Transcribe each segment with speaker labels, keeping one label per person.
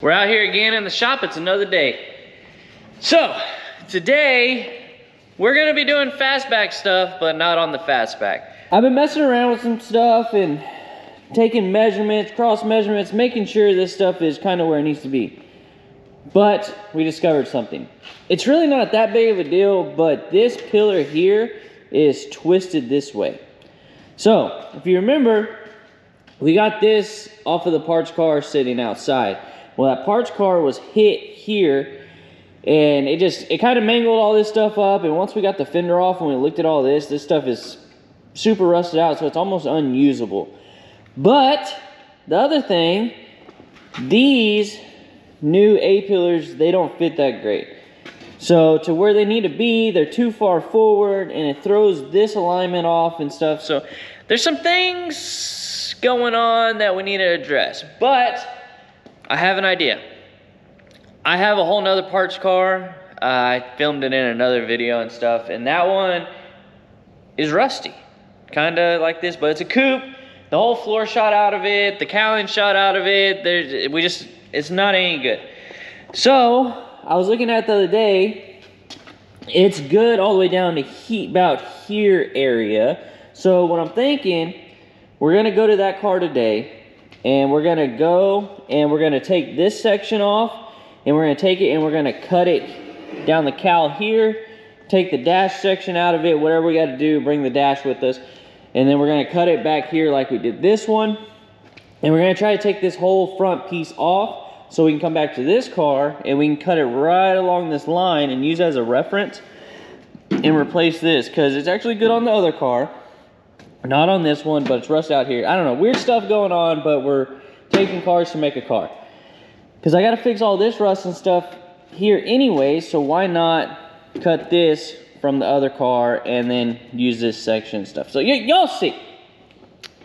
Speaker 1: We're out here again in the shop. It's another day. So today we're gonna be doing fastback stuff, but not on the fastback. I've been messing around with some stuff and taking measurements, cross measurements, making sure this stuff is kind of where it needs to be. But we discovered something. It's really not that big of a deal, but this pillar here is twisted this way. So if you remember, we got this off of the parts car sitting outside. Well, that parts car was hit here, and it kind of mangled all this stuff up. And once we got the fender off and we looked at all this stuff is super rusted out, so it's almost unusable. But the other thing, these new A-pillars, they don't fit that great. So to where they need to be, they're too far forward, and it throws this alignment off and stuff. So there's some things going on that we need to address. But I have an idea. I have a whole nother parts car. I filmed it in another video and stuff, and that one is rusty. Kind of like this, but it's a coupe. The whole floor shot out of it. The cowling shot out of it. It's not any good. So I was looking at it the other day. It's good all the way down to about here area. So what I'm thinking, we're gonna go to that car today, and we're gonna go and we're gonna take this section off, and we're gonna take it and we're gonna cut it down the cowl here, take the dash section out of it, whatever we gotta do, bring the dash with us, and then we're gonna cut it back here like we did this one, and we're gonna try to take this whole front piece off so we can come back to this car and we can cut it right along this line and use it as a reference and replace this, because it's actually good on the other car. Not on this one, but it's rust out here. I don't know, weird stuff going on, but we're taking cars to make a car. Because I got to fix all this rust and stuff here anyway, so why not cut this from the other car and then use this section and stuff. So y'all see.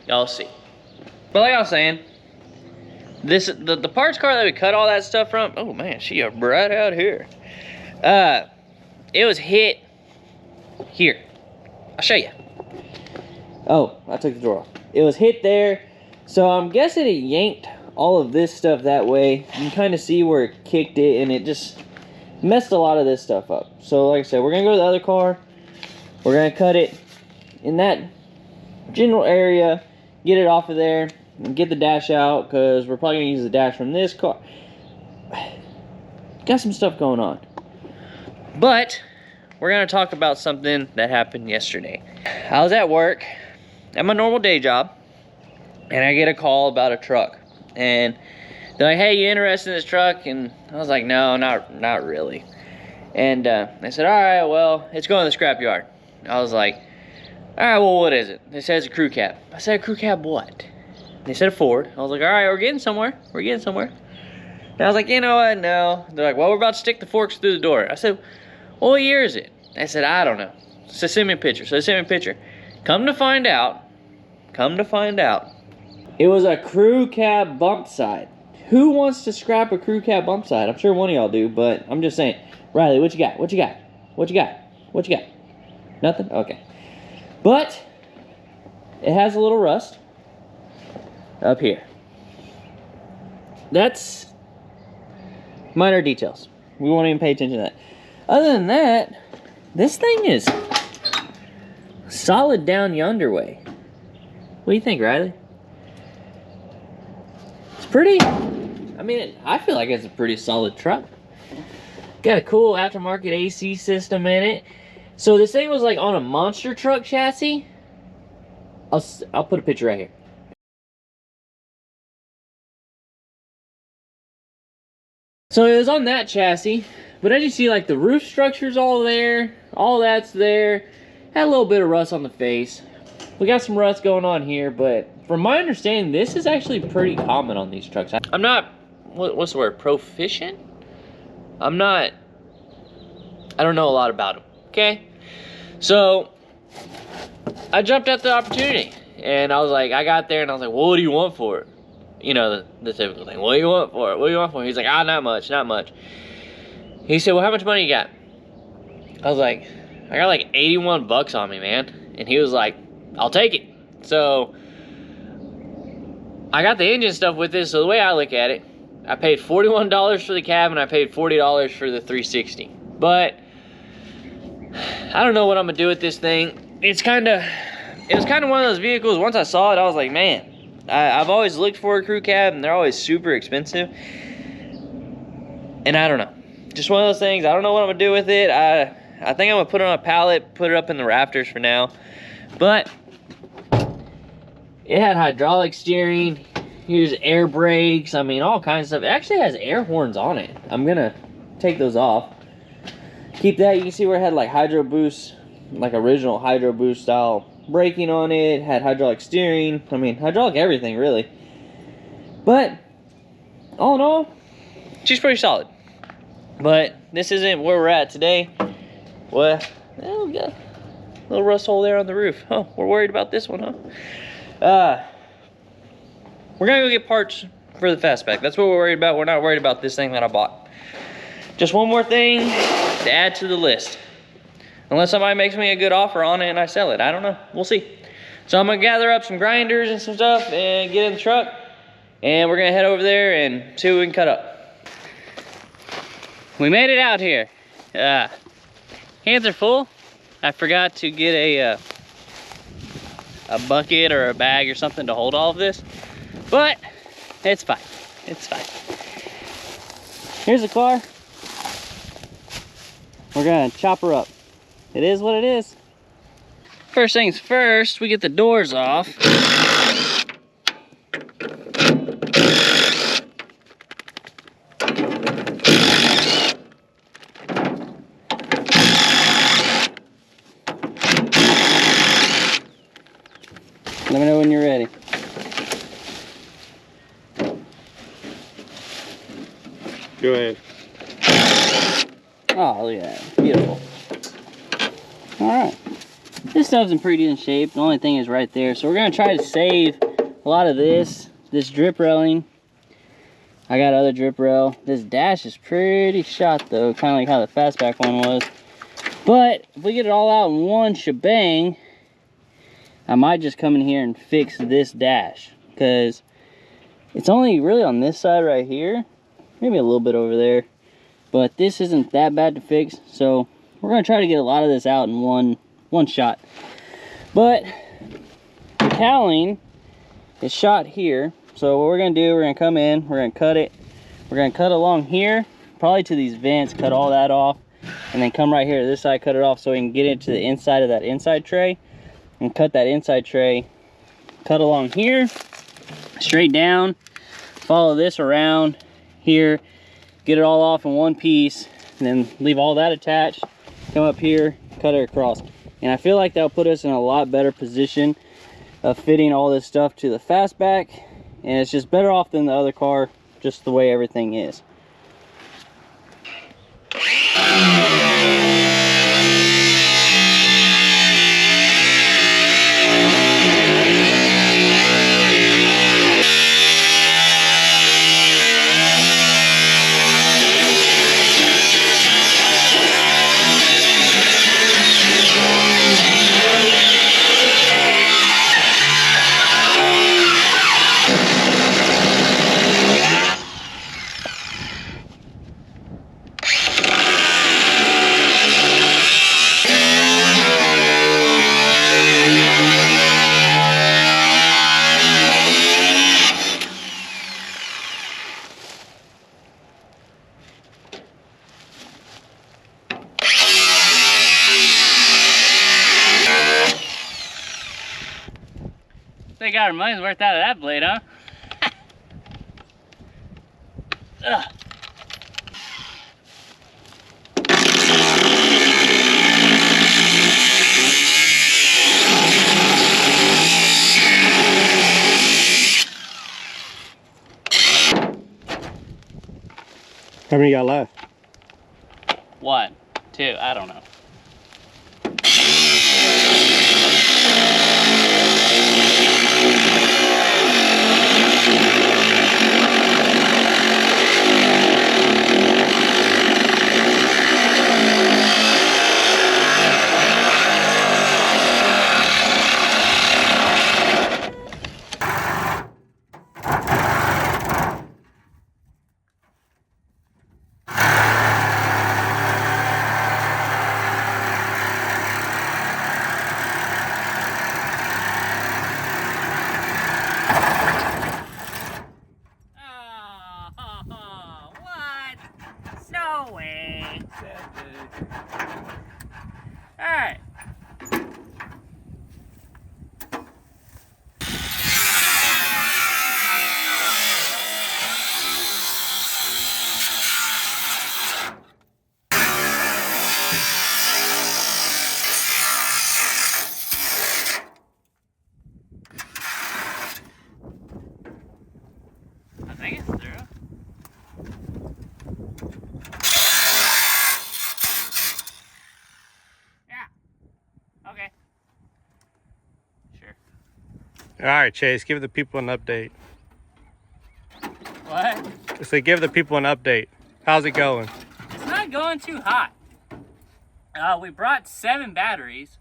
Speaker 1: Y'all see. But like I was saying, the parts car that we cut all that stuff from, oh man, she is right out here. It was hit here. I'll show you. Oh, I took the drawer off. It was hit there, so I'm guessing it yanked all of this stuff that way. You can kind of see where it kicked it, and it just messed a lot of this stuff up. So like I said, we're gonna go to the other car. We're gonna cut it in that general area, get it off of there, and get the dash out, because we're probably gonna use the dash from this car. Got some stuff going on. But we're gonna talk about something that happened yesterday. I was at work at my normal day job, and I get a call about a truck, and they're like, hey, you interested in this truck? And I was like, no, not really. And they said, all right, well, it's going to the scrapyard. I was like, all right, well, what is it? They said it's a crew cab. I said, a crew cab what? They said a Ford. I was like, all right, we're getting somewhere. We're getting somewhere. And I was like, you know what, no. They're like, well, we're about to stick the forks through the door. I said, well, what year is it? I said, I don't know. So send me a picture. So they sent me a picture. Come to find out, it was a crew cab bump side. Who wants to scrap a crew cab bump side? I'm sure one of y'all do, but I'm just saying. Riley, what you got? What you got? What you got? What you got? Nothing? Okay. But it has a little rust up here. That's minor details. We won't even pay attention to that. Other than that, this thing is solid down yonder way. What do you think, Riley? It's pretty, I mean, I feel like it's a pretty solid truck. Got a cool aftermarket AC system in it. So this thing was like on a monster truck chassis. I'll put a picture right here. So it was on that chassis, but as you see, like the roof structure's all there, all that's there. Had a little bit of rust on the face. We got some rust going on here, but from my understanding, this is actually pretty common on these trucks. I'm not, what's the word, proficient? I don't know a lot about them, okay? So, I jumped at the opportunity, and I was like, I got there, and I was like, well, what do you want for it? You know, the typical thing, what do you want for it? What do you want for it? He's like, not much. He said, well, how much money you got? I was like, I got like 81 bucks on me, man. And he was like, I'll take it. So I got the engine stuff with it. So the way I look at it, I paid $41 for the cab and I paid $40 for the 360. But I don't know what I'm gonna do with this thing. It was kind of one of those vehicles, once I saw it, I was like, man, I've always looked for a crew cab and they're always super expensive. And I don't know. Just one of those things. I don't know what I'm gonna do with it. I think I'm gonna put it on a pallet, put it up in the rafters for now. But it had hydraulic steering. Here's air brakes. I mean, all kinds of stuff. It actually has air horns on it. I'm gonna take those off. Keep that. You can see where it had like hydro boost, like original hydro boost style braking on it. Had hydraulic steering. I mean, hydraulic everything really. But all in all, she's pretty solid. But this isn't where we're at today. Well, we got a little rust hole there on the roof. Oh, we're worried about this one, huh? We're gonna go get parts for the fastback. That's what we're worried about. We're not worried about this thing that I bought. Just one more thing to add to the list. Unless somebody makes me a good offer on it and I sell it. I don't know. We'll see. So I'm gonna gather up some grinders and some stuff and get in the truck. And we're gonna head over there and see what we can cut up. We made it out here. Hands are full. I forgot to get a bucket or a bag or something to hold all of this. But it's fine. It's fine. Here's the car. We're gonna chop her up. It is what it is. First things first, we get the doors off. Let me know when you're ready.
Speaker 2: Go ahead.
Speaker 1: Oh, look at that. Beautiful. Alright. This stuff's in pretty decent shape. The only thing is right there. So we're going to try to save a lot of this drip railing. I got other drip rail. This dash is pretty shot though. Kind of like how the fastback one was. But if we get it all out in one shebang, I might just come in here and fix this dash. Because it's only really on this side right here. Maybe a little bit over there. But this isn't that bad to fix. So we're going to try to get a lot of this out in one shot. But the cowling is shot here. So what we're going to do, we're going to come in, we're going to cut it. We're going to cut along here, probably to these vents, cut all that off. And then come right here to this side, cut it off so we can get into the inside of that inside tray. And cut that inside tray, cut along here, straight down, follow this around here, get it all off in one piece, and then leave all that attached, come up here, cut it across. And I feel like that'll put us in a lot better position of fitting all this stuff to the fastback, and it's just better off than the other car, just the way everything is. They got our money's worth out of that blade, huh? Ugh.
Speaker 2: How many you got left?
Speaker 1: 1, 2, I don't know. away. All right. I think it's through. Yeah. Okay. Sure.
Speaker 2: All right, Chase, give the people an update.
Speaker 1: What?
Speaker 2: So give the people an update. How's it going?
Speaker 1: It's not going too hot. We brought 7 batteries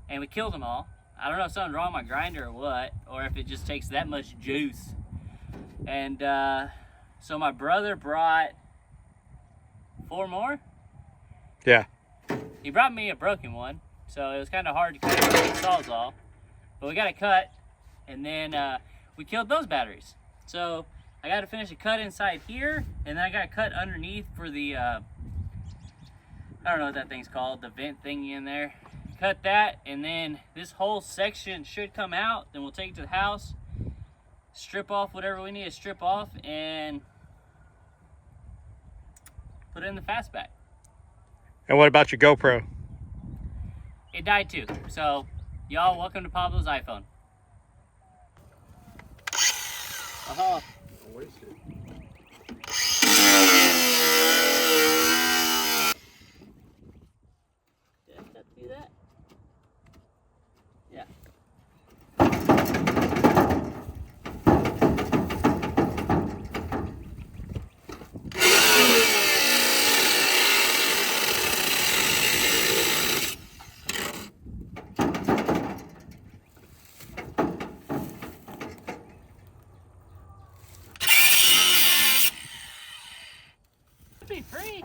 Speaker 1: and we killed them all. I don't know if something's wrong with my grinder or what, or if it just takes that much juice. And so my brother brought 4 more.
Speaker 2: Yeah.
Speaker 1: He brought me a broken one, so it was kind of hard to cut the sawzall. But we got it cut, and then we killed those batteries. So I got to finish a cut inside here, and then I got to cut underneath for the, I don't know what that thing's called, the vent thingy in there. Cut that, and then this whole section should come out. Then we'll take it to the house, strip off whatever we need to strip off, and put it in the fastback.
Speaker 2: And what about your GoPro?
Speaker 1: It died too. So, y'all, welcome to Pablo's iPhone. Uh-huh.
Speaker 2: Wasted.
Speaker 1: Did I cut through that? Yeah. Be free.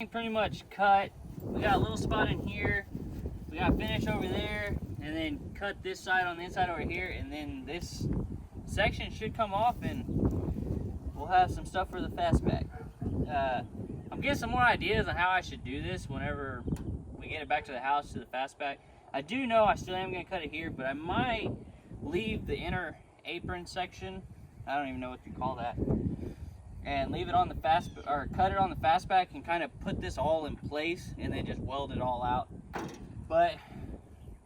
Speaker 1: Pretty much cut. We got a little spot in here. We got finish over there, and then cut this side on the inside over here, and then this section should come off, and we'll have some stuff for the fastback. I'm getting some more ideas on how I should do this whenever we get it back to the house to the fastback. I do know I still am going to cut it here, but I might leave the inner apron section, I don't even know what you call that, and leave it on the or cut it on the fastback and kind of put this all in place and then just weld it all out. But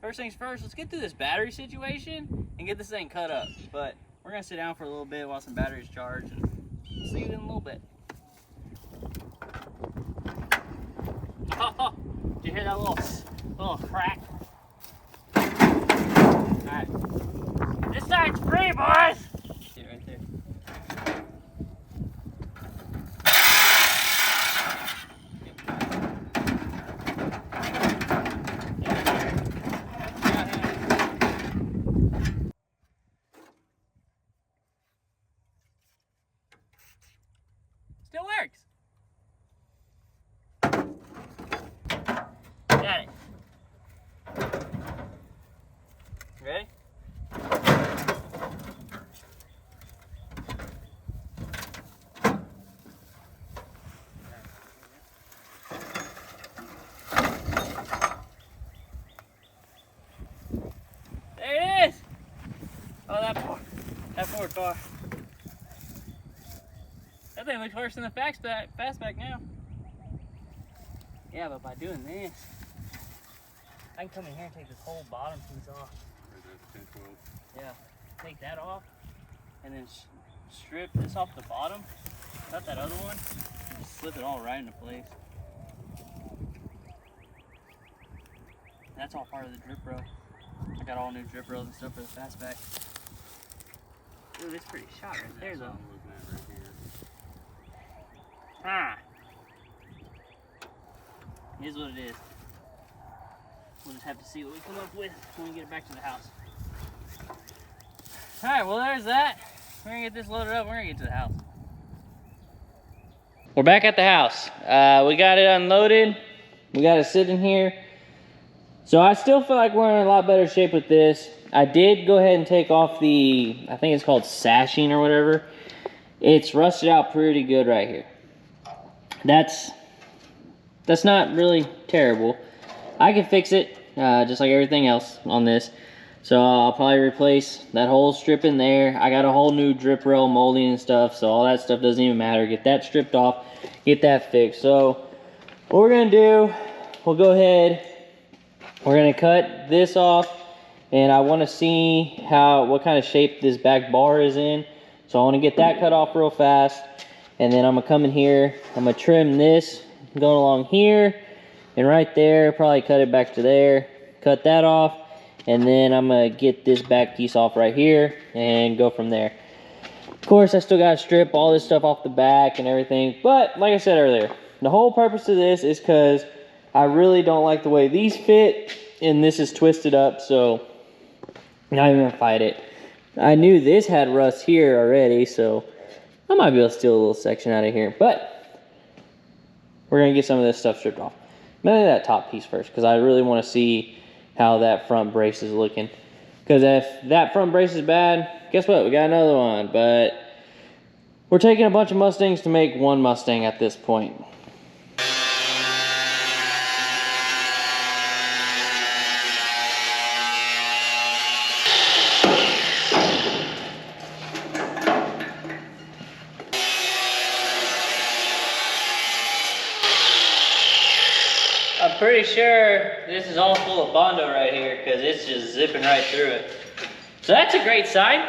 Speaker 1: first things first, let's get through this battery situation and get this thing cut up. But we're gonna sit down for a little bit while some batteries charge, and we'll see you in a little bit. Oh, did you hear that little crack? All right, this side's free, boys. See it right there. Still works. Got it. Ready? There it is. Oh, that poor car. That thing looks worse than the fastback now. Yeah, but by doing this, I can come in here and take this whole bottom piece off. Yeah, take that off, and then strip this off the bottom, cut that other one, and just slip it all right into place. That's all part of the drip row. I got all new drip rails and stuff for the fastback. Ooh, it's pretty shot right there though. Ah. Here's what it is. We'll just have to see what we come up with when we get it back to the house. Alright, well there's that. We're gonna get this loaded up, we're gonna get to the house. We're back at the house. We got it unloaded. We got it sitting here. So I still feel like we're in a lot better shape with this. I did go ahead and take off the, I think it's called sashing or whatever. It's rusted out pretty good right here. That's not really terrible. I can fix it, just like everything else on this. So I'll probably replace that whole strip in there. I got a whole new drip rail molding and stuff, so all that stuff doesn't even matter. Get that stripped off, get that fixed. So what we're gonna do, we'll go ahead, we're gonna cut this off, and I wanna see what kind of shape this back bar is in. So I wanna get that cut off real fast, and then I'm gonna come in here, I'm gonna trim this going along here, and right there, probably cut it back to there, cut that off, and then I'm gonna get this back piece off right here and go from there. Of course, I still gotta strip all this stuff off the back and everything, but like I said earlier, the whole purpose of this is because I really don't like the way these fit, and this is twisted up, so I'm not even gonna fight it. I knew this had rust here already, so I might be able to steal a little section out of here, but we're gonna get some of this stuff stripped off. Maybe that top piece first, because I really want to see how that front brace is looking. Because if that front brace is bad, guess what? We got another one. But we're taking a bunch of Mustangs to make one Mustang at this point. I'm pretty sure this is all full of Bondo right here because it's just zipping right through it. So that's a great sign.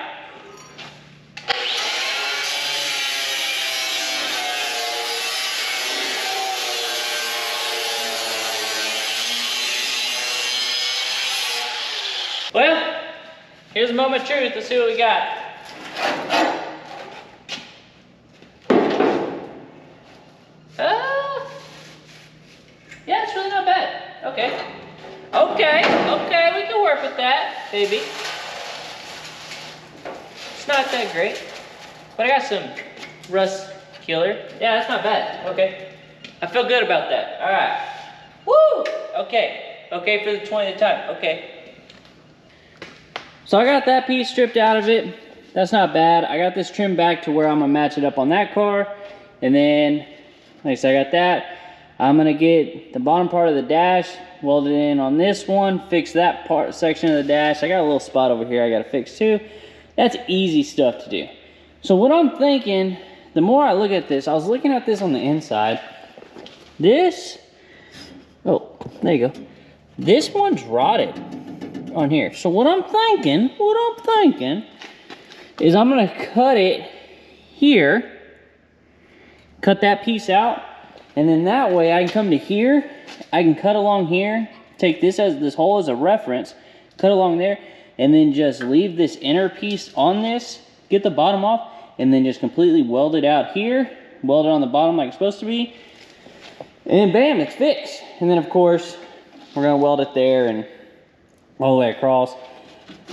Speaker 1: Well, here's a moment of truth. Let's see what we got. Yeah, it's really not bad. Okay. Okay, we can work with that, baby. It's not that great, but I got some rust killer. Yeah, that's not bad. Okay. I feel good about that. All right. Woo! Okay. Okay for the 20th time. Okay. So I got that piece stripped out of it. That's not bad. I got this trimmed back to where I'm gonna match it up on that car. And then, like I said, I got that. I'm gonna get the bottom part of the dash welded in on this one, fix that section of the dash. I got a little spot over here I gotta fix too. That's easy stuff to do. So what I'm thinking, the more I look at this, I was looking at this on the inside. This, oh, there you go. This one's rotted on here. So what I'm thinking is I'm gonna cut it here, cut that piece out, and then that way I can come to here, I can cut along here, take this hole as a reference, cut along there, and then just leave this inner piece on this, get the bottom off, and then just completely weld it out here, weld it on the bottom like it's supposed to be, and bam, it's fixed. And then of course, we're gonna weld it there and all the way across.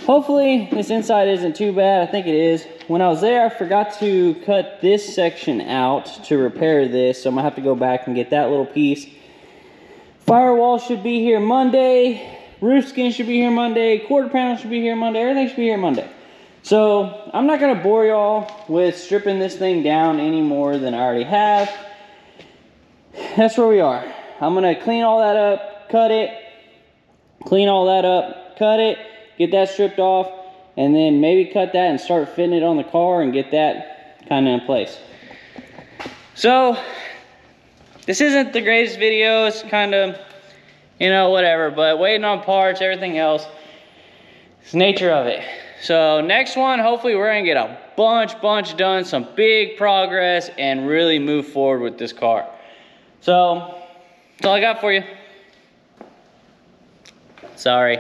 Speaker 1: Hopefully this inside isn't too bad. I think it is. When I was there, I forgot to cut this section out to repair this, so I'm gonna have to go back and get that little piece. Firewall should be here Monday. Roof skin should be here Monday. Quarter panel should be here Monday. Everything should be here Monday. So I'm not gonna bore y'all with stripping this thing down any more than I already have. That's where we are. I'm gonna clean all that up, cut it, clean all that up, cut it, get that stripped off, and then maybe cut that and start fitting it on the car and get that kind of in place. So this isn't the greatest video. It's kind of, you know, whatever, but waiting on parts, everything else. It's the nature of it. So next one, hopefully we're gonna get a bunch done, some big progress, and really move forward with this car. So that's all I got for you. Sorry.